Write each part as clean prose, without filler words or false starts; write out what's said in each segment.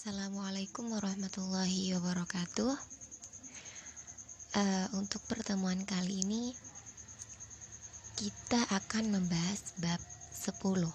Assalamualaikum warahmatullahi wabarakatuh. Untuk pertemuan kali ini kita akan membahas bab 10,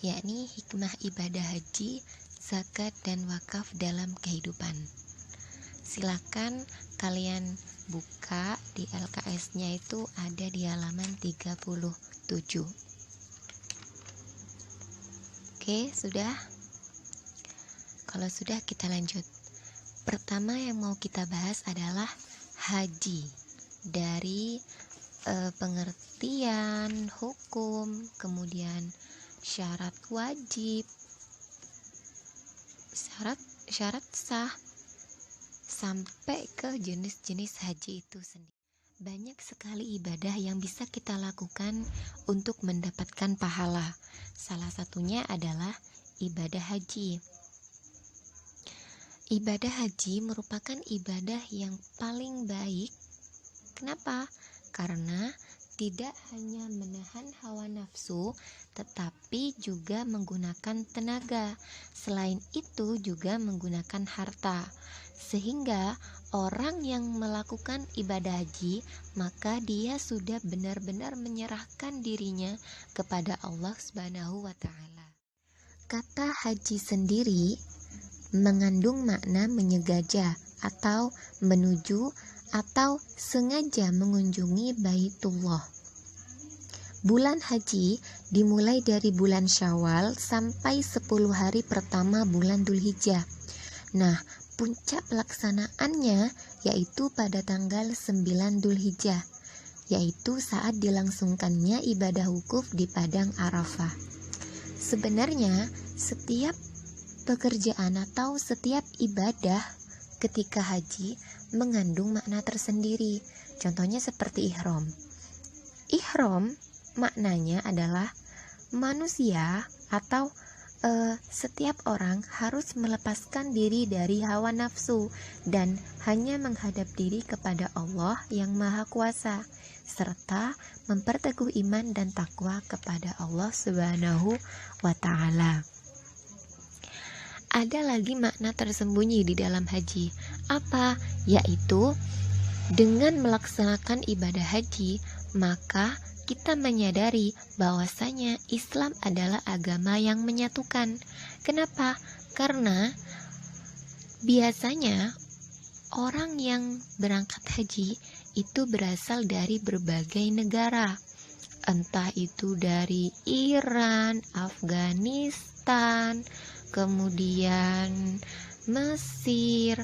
yakni hikmah ibadah haji, zakat, dan wakaf dalam kehidupan. Silakan kalian buka di LKS-nya, itu ada di halaman 37. Oke, sudah? Kalau sudah, kita lanjut. Pertama yang mau kita bahas adalah haji. Dari pengertian hukum, kemudian syarat wajib, syarat sah, sampai ke jenis-jenis haji itu sendiri. Banyak sekali ibadah yang bisa kita lakukan untuk mendapatkan pahala. Salah satunya adalah ibadah haji. Ibadah haji merupakan ibadah yang paling baik. Kenapa? Karena tidak hanya menahan hawa nafsu, tetapi juga menggunakan tenaga. Selain itu juga menggunakan harta. Sehingga orang yang melakukan ibadah haji, maka dia sudah benar-benar menyerahkan dirinya kepada Allah Subhanahu wa Ta'ala. Kata haji sendiri mengandung makna menyegajah atau menuju atau sengaja mengunjungi Baitullah. Bulan haji dimulai dari bulan Syawal sampai 10 hari pertama bulan Dzulhijjah. Nah, puncak pelaksanaannya yaitu pada tanggal 9 Dzulhijjah, yaitu saat dilangsungkannya ibadah wukuf di padang Arafah. Sebenarnya setiap pekerjaan atau setiap ibadah ketika haji mengandung makna tersendiri. Contohnya seperti ihram. Ihram maknanya adalah manusia atau setiap orang harus melepaskan diri dari hawa nafsu dan hanya menghadap diri kepada Allah yang Maha Kuasa, serta memperteguh iman dan takwa kepada Allah Subhanahu wa Ta'ala. Ada lagi makna tersembunyi di dalam haji. Apa? Yaitu dengan melaksanakan ibadah haji, maka kita menyadari bahwasanya Islam adalah agama yang menyatukan. Kenapa? Karena biasanya orang yang berangkat haji itu berasal dari berbagai negara. Entah itu dari Iran, Afghanistan, kemudian Mesir,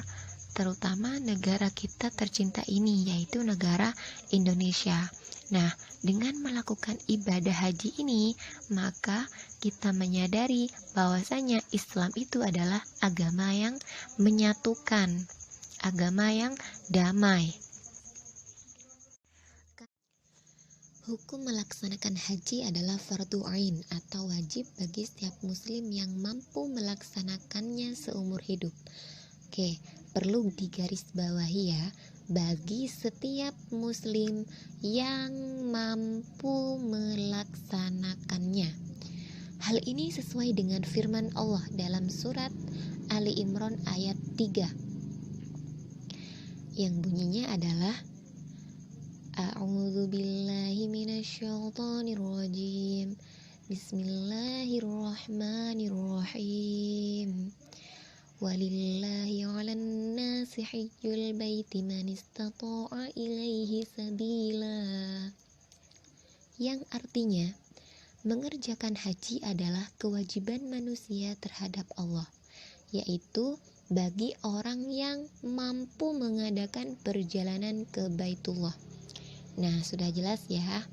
terutama negara kita tercinta ini yaitu negara Indonesia. Nah, dengan melakukan ibadah haji ini, maka kita menyadari bahwasanya Islam itu adalah agama yang menyatukan, agama yang damai. Hukum melaksanakan haji adalah fardu ain atau wajib bagi setiap muslim yang mampu melaksanakannya seumur hidup. Oke, perlu digarisbawahi ya, bagi setiap muslim yang mampu melaksanakannya. Hal ini sesuai dengan firman Allah dalam surat Ali Imran ayat 3 yang bunyinya adalah A'udzu billahi minasyaitonir rajim. Bismillahirrahmanirrahim. Walillahi 'alan nasi hajjul baiti man istata'a ilaihi sabila. Yang artinya, mengerjakan haji adalah kewajiban manusia terhadap Allah, yaitu bagi orang yang mampu mengadakan perjalanan ke Baitullah. Nah, sudah jelas ya.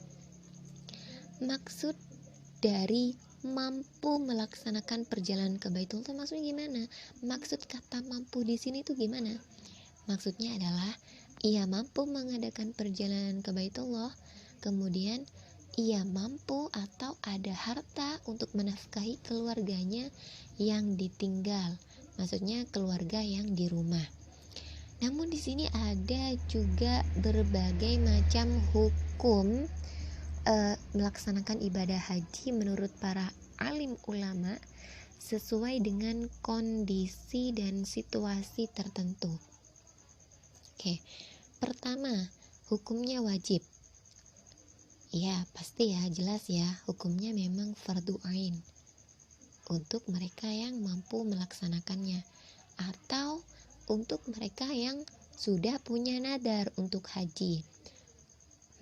Maksud dari mampu melaksanakan perjalanan ke Baitullah itu maksudnya gimana? Maksud kata mampu di sini tuh gimana? Maksudnya adalah ia mampu mengadakan perjalanan ke Baitullah, kemudian ia mampu atau ada harta untuk menafkahi keluarganya yang ditinggal. Maksudnya keluarga yang di rumah. Namun di sini ada juga berbagai macam hukum melaksanakan ibadah haji menurut para alim ulama sesuai dengan kondisi dan situasi tertentu. Oke, pertama, hukumnya wajib. Ya, pasti ya, jelas ya, hukumnya memang fardu ain untuk mereka yang mampu melaksanakannya, atau untuk mereka yang sudah punya nadar untuk haji.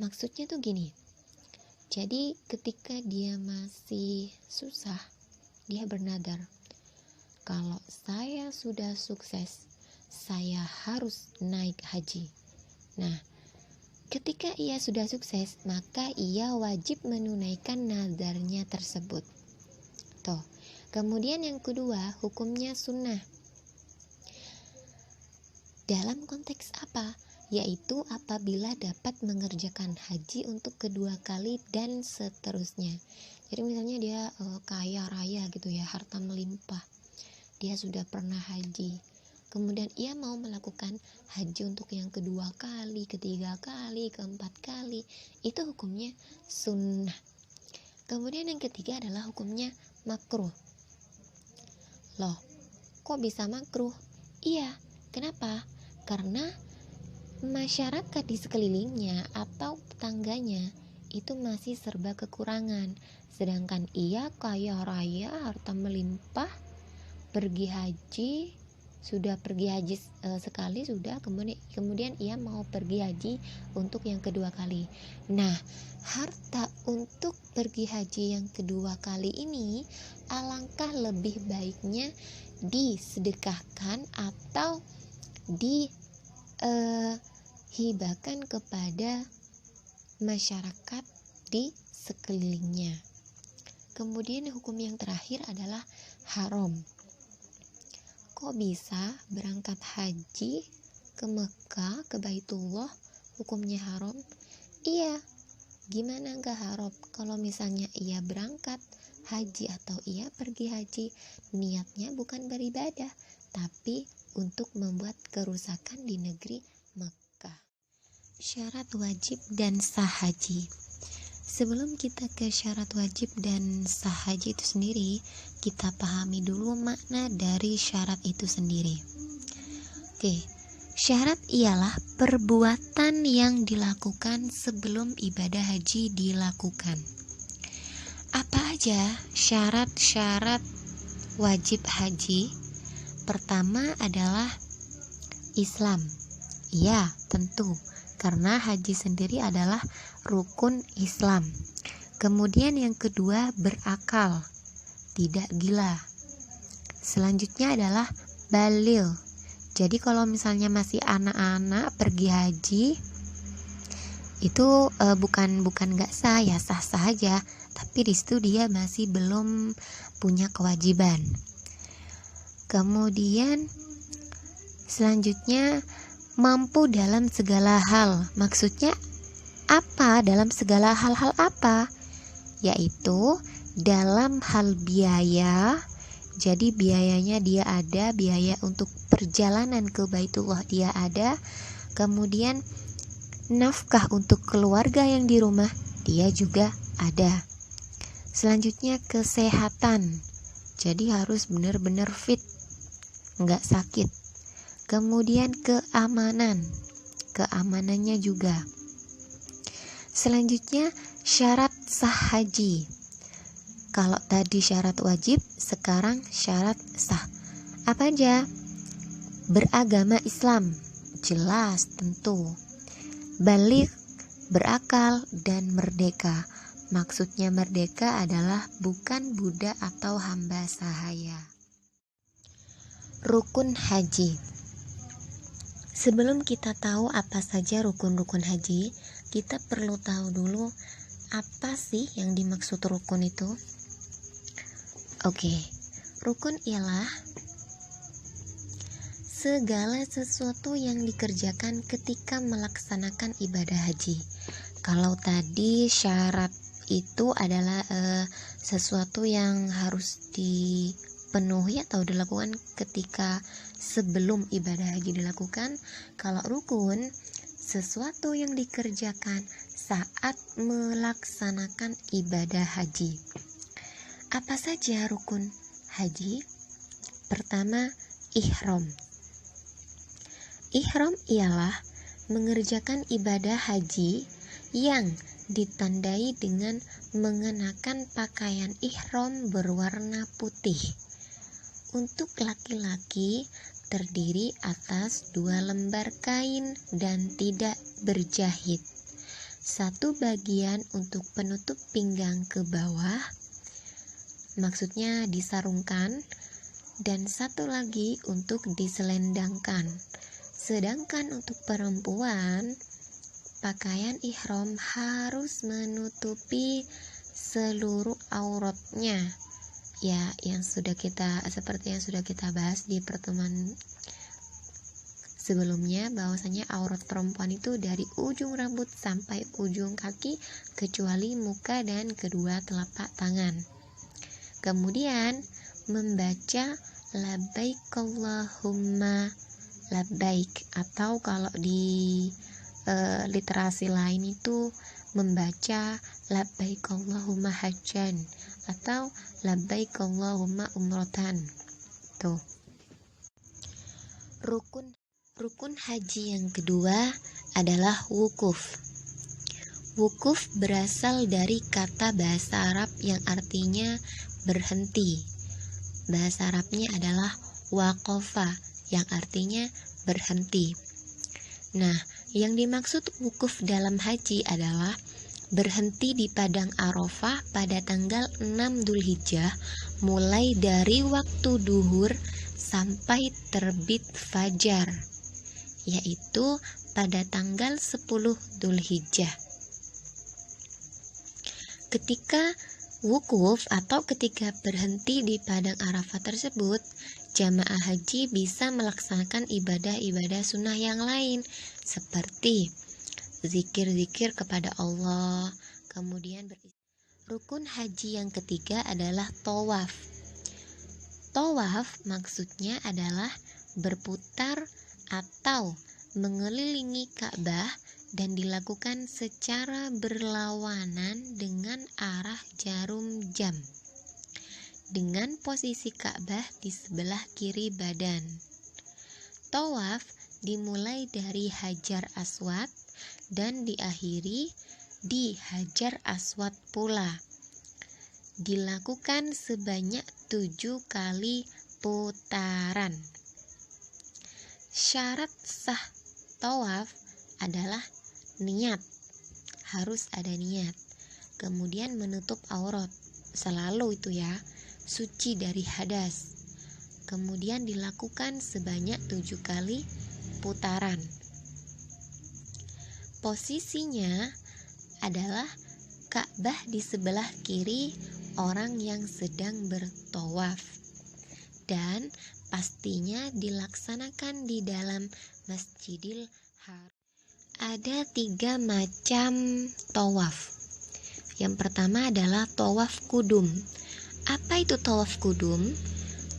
Maksudnya tuh gini, jadi ketika dia masih susah, dia bernadar, kalau saya sudah sukses, saya harus naik haji. Nah, ketika ia sudah sukses, maka ia wajib menunaikan nadarnya tersebut. Tuh. Kemudian yang kedua, hukumnya sunnah. Dalam konteks apa? Yaitu apabila dapat mengerjakan haji untuk kedua kali dan seterusnya. Jadi misalnya dia kaya raya gitu ya, harta melimpah, dia sudah pernah haji, kemudian ia mau melakukan haji untuk yang kedua kali, ketiga kali, keempat kali, itu hukumnya sunnah. Kemudian yang ketiga adalah hukumnya makruh. Loh, kok bisa makruh? Iya, kenapa? Karena masyarakat di sekelilingnya atau tetangganya itu masih serba kekurangan, sedangkan ia kaya raya, harta melimpah, pergi haji, sudah pergi haji sekali sudah, kemudian ia mau pergi haji untuk yang kedua kali. Nah, harta untuk pergi haji yang kedua kali ini alangkah lebih baiknya disedekahkan atau dihibahkan kepada masyarakat di sekelilingnya. Kemudian hukum yang terakhir adalah haram. Kok bisa berangkat haji ke Mekah, ke Baitullah, hukumnya haram? Iya, gimana gak haram kalau misalnya ia berangkat haji atau ia pergi haji, niatnya bukan beribadah, tapi untuk membuat kerusakan di negeri Mekah. Syarat wajib dan sah haji. Sebelum kita ke syarat wajib dan sah haji itu sendiri, kita pahami dulu makna dari syarat itu sendiri. Oke, syarat ialah perbuatan yang dilakukan sebelum ibadah haji dilakukan. Apa aja syarat-syarat wajib haji? Pertama adalah Islam. Ya, tentu, karena haji sendiri adalah rukun Islam. Kemudian yang kedua, berakal, tidak gila. Selanjutnya adalah balil. Jadi kalau misalnya masih anak-anak pergi haji, itu bukan gak sah, ya sah-sah aja, tapi di situ dia masih belum punya kewajiban. Kemudian selanjutnya mampu dalam segala hal. Maksudnya apa? Dalam segala hal-hal apa? Yaitu dalam hal biaya. Jadi biayanya dia ada, biaya untuk perjalanan ke Baitullah dia ada. Kemudian nafkah untuk keluarga yang di rumah dia juga ada. Selanjutnya kesehatan. Jadi harus benar-benar fit, nggak sakit. Kemudian keamanannya juga. Selanjutnya syarat sah haji. Kalau tadi syarat wajib, sekarang syarat sah. Apa aja? Beragama Islam, jelas tentu. Balik, berakal, dan merdeka. Maksudnya merdeka adalah bukan budak atau hamba sahaya. Rukun haji. Sebelum kita tahu apa saja rukun-rukun haji, kita perlu tahu dulu apa sih yang dimaksud rukun itu. Oke, rukun ialah segala sesuatu yang dikerjakan ketika melaksanakan ibadah haji. Kalau tadi syarat itu adalah sesuatu yang harus dipenuhi atau dilakukan ketika sebelum ibadah haji dilakukan. Kalau rukun, sesuatu yang dikerjakan saat melaksanakan ibadah haji. Apa saja rukun haji. Pertama, ihram. Ihram ialah mengerjakan ibadah haji yang ditandai dengan mengenakan pakaian ihram berwarna putih. Untuk laki-laki terdiri atas 2 lembar kain dan tidak berjahit. 1 bagian untuk penutup pinggang ke bawah, maksudnya disarungkan, dan 1 lagi untuk diselendangkan. Sedangkan untuk perempuan, pakaian ihram harus menutupi seluruh auratnya. Ya, seperti yang sudah kita bahas di pertemuan sebelumnya, bahwasanya aurat perempuan itu dari ujung rambut sampai ujung kaki kecuali muka dan kedua telapak tangan. Kemudian membaca labbaik Allahumma labbaik, atau kalau di literasi lain itu membaca labbaik Allahumma hajjan atau labbaik Allahumma umratan. Tuh. Rukun haji yang kedua adalah wukuf. Wukuf berasal dari kata bahasa Arab yang artinya berhenti. Bahasa Arabnya adalah waqafa, yang artinya berhenti. Nah, yang dimaksud wukuf dalam haji adalah berhenti di padang Arafah pada tanggal 6 Dzulhijjah, mulai dari waktu duhur sampai terbit fajar, yaitu pada tanggal 10 Dzulhijjah. Ketika wukuf atau ketika berhenti di padang Arafah tersebut, jamaah haji bisa melaksanakan ibadah-ibadah sunnah yang lain seperti zikir-zikir kepada Allah. Kemudian rukun haji yang ketiga adalah tawaf. Tawaf maksudnya adalah berputar atau mengelilingi Ka'bah dan dilakukan secara berlawanan dengan arah jarum jam, dengan posisi Ka'bah di sebelah kiri badan. Tawaf dimulai dari Hajar Aswad dan diakhiri di Hajar Aswad pula. Dilakukan sebanyak 7 kali putaran. Syarat sah tawaf adalah niat. Harus ada niat. Kemudian menutup aurat. Selalu itu ya. Suci dari hadas. Kemudian dilakukan sebanyak 7 kali putaran. Posisinya adalah Ka'bah di sebelah kiri orang yang sedang bertawaf, dan pastinya dilaksanakan di dalam Masjidil Haram. Ada 3 macam tawaf. Yang pertama adalah tawaf kudum. Apa itu tawaf kudum?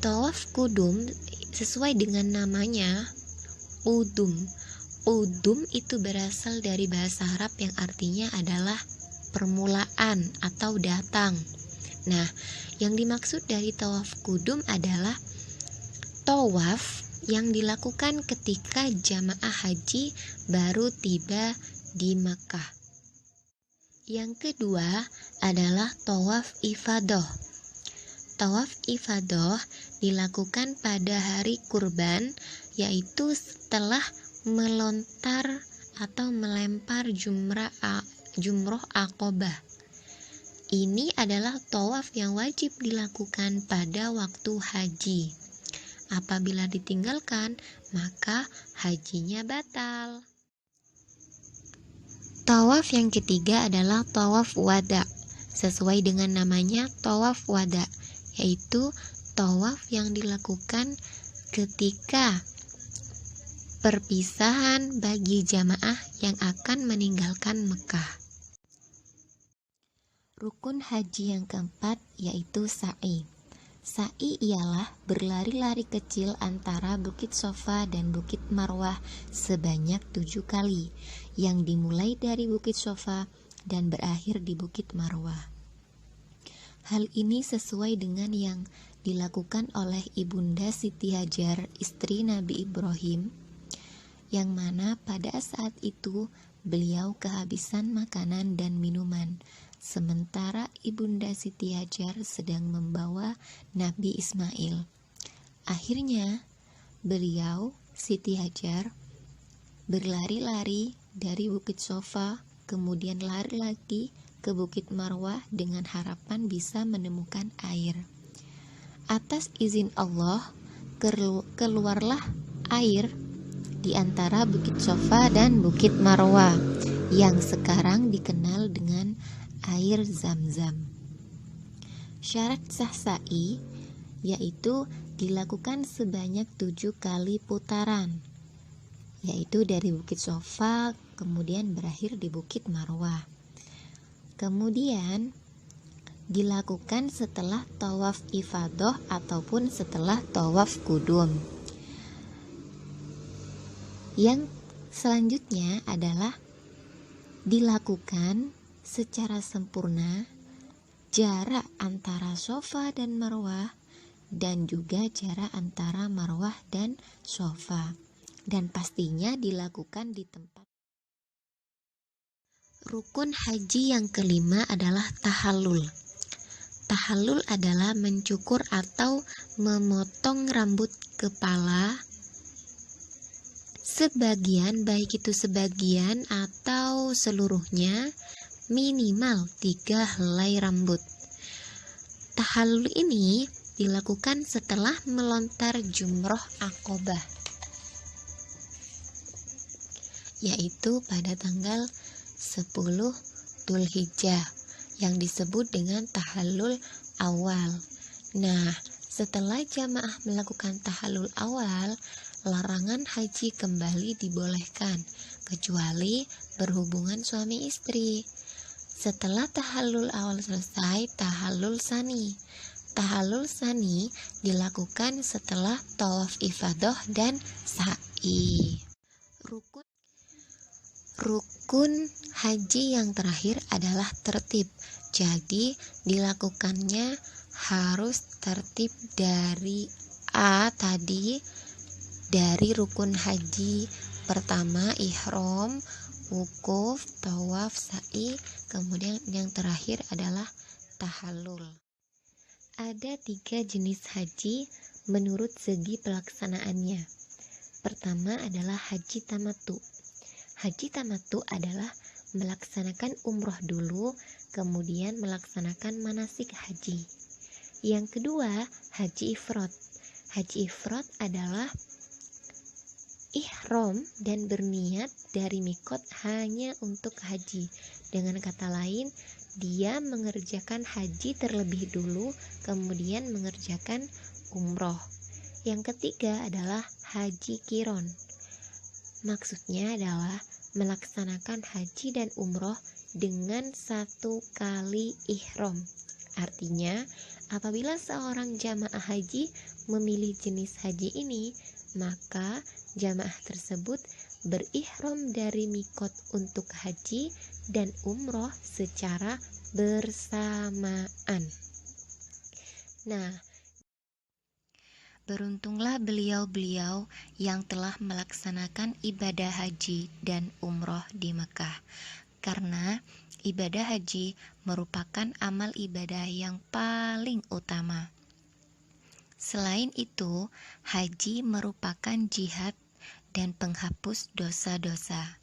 Tawaf kudum sesuai dengan namanya, udum. Udum itu berasal dari bahasa Arab yang artinya adalah permulaan atau datang. Nah, yang dimaksud dari tawaf kudum adalah tawaf yang dilakukan ketika jamaah haji baru tiba di Makkah. Yang kedua adalah tawaf ifadah. Tawaf ifadah dilakukan pada hari kurban, yaitu setelah melontar atau melempar jumroh Aqobah. Ini adalah tawaf yang wajib dilakukan pada waktu haji. Apabila ditinggalkan, maka hajinya batal. Tawaf yang ketiga adalah tawaf wada. Sesuai dengan namanya, tawaf wada, yaitu tawaf yang dilakukan ketika perpisahan bagi jamaah yang akan meninggalkan Mekah. Rukun haji yang keempat yaitu sa'i. Sa'i ialah berlari-lari kecil antara Bukit Sofa dan Bukit Marwah sebanyak 7 kali, yang dimulai dari Bukit Sofa dan berakhir di Bukit Marwah. Hal ini sesuai dengan yang dilakukan oleh Ibunda Siti Hajar, istri Nabi Ibrahim, yang mana pada saat itu beliau kehabisan makanan dan minuman, sementara Ibunda Siti Hajar sedang membawa Nabi Ismail. Akhirnya beliau, Siti Hajar, berlari-lari dari Bukit Sofa, kemudian lari lagi ke Bukit Marwah dengan harapan bisa menemukan air. Atas izin Allah, keluarlah air di antara Bukit Sofa dan Bukit Marwah yang sekarang dikenal dengan air Zam-Zam. Syarat sah sa'i yaitu dilakukan sebanyak 7 kali putaran, yaitu dari Bukit Sofa kemudian berakhir di Bukit Marwah. Kemudian dilakukan setelah tawaf ifadah ataupun setelah tawaf kudum. Yang selanjutnya adalah dilakukan secara sempurna jarak antara Sofa dan Marwah dan juga jarak antara Marwah dan Sofa, dan pastinya dilakukan di tempat. Rukun haji yang kelima adalah tahallul. Tahallul adalah mencukur atau memotong rambut kepala sebagian, baik itu sebagian atau seluruhnya, minimal 3 helai rambut. Tahallul ini dilakukan setelah melontar jumroh Aqobah, yaitu pada tanggal 10 Dzulhijjah yang disebut dengan tahallul awal. Nah, setelah jamaah melakukan tahallul awal, larangan haji kembali dibolehkan kecuali berhubungan suami istri. Setelah tahallul awal selesai, tahallul sani. Tahallul sani dilakukan setelah tawaf ifadah dan sa'i. Rukun haji yang terakhir adalah tertib. Jadi dilakukannya harus tertib dari A tadi, dari rukun haji pertama ihram, wukuf, tawaf, sa'i, kemudian yang terakhir adalah tahallul. Ada 3 jenis haji menurut segi pelaksanaannya. Pertama adalah haji tamattu. Haji tamattu adalah melaksanakan umroh dulu, kemudian melaksanakan manasik haji. Yang kedua, haji ifrad. Haji ifrad adalah ihram dan berniat dari mikot hanya untuk haji. Dengan kata lain, dia mengerjakan haji terlebih dulu, kemudian mengerjakan umroh. Yang ketiga adalah haji kiron. Maksudnya adalah melaksanakan haji dan umroh dengan 1 kali ihram. Artinya, apabila seorang jamaah haji memilih jenis haji ini, maka jamaah tersebut berihram dari mikot untuk haji dan umroh secara bersamaan. Nah, beruntunglah beliau-beliau yang telah melaksanakan ibadah haji dan umroh di Mekah, karena ibadah haji merupakan amal ibadah yang paling utama. Selain itu, haji merupakan jihad dan penghapus dosa-dosa.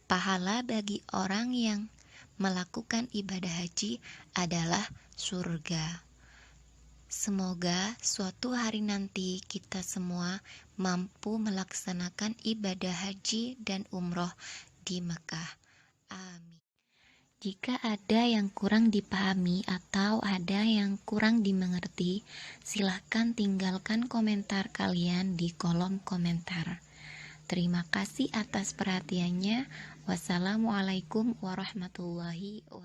Pahala bagi orang yang melakukan ibadah haji adalah surga. Semoga suatu hari nanti kita semua mampu melaksanakan ibadah haji dan umroh di Mekah. Amin. Jika ada yang kurang dipahami atau ada yang kurang dimengerti, silahkan tinggalkan komentar kalian di kolom komentar. Terima kasih atas perhatiannya. Wassalamualaikum warahmatullahi wabarakatuh.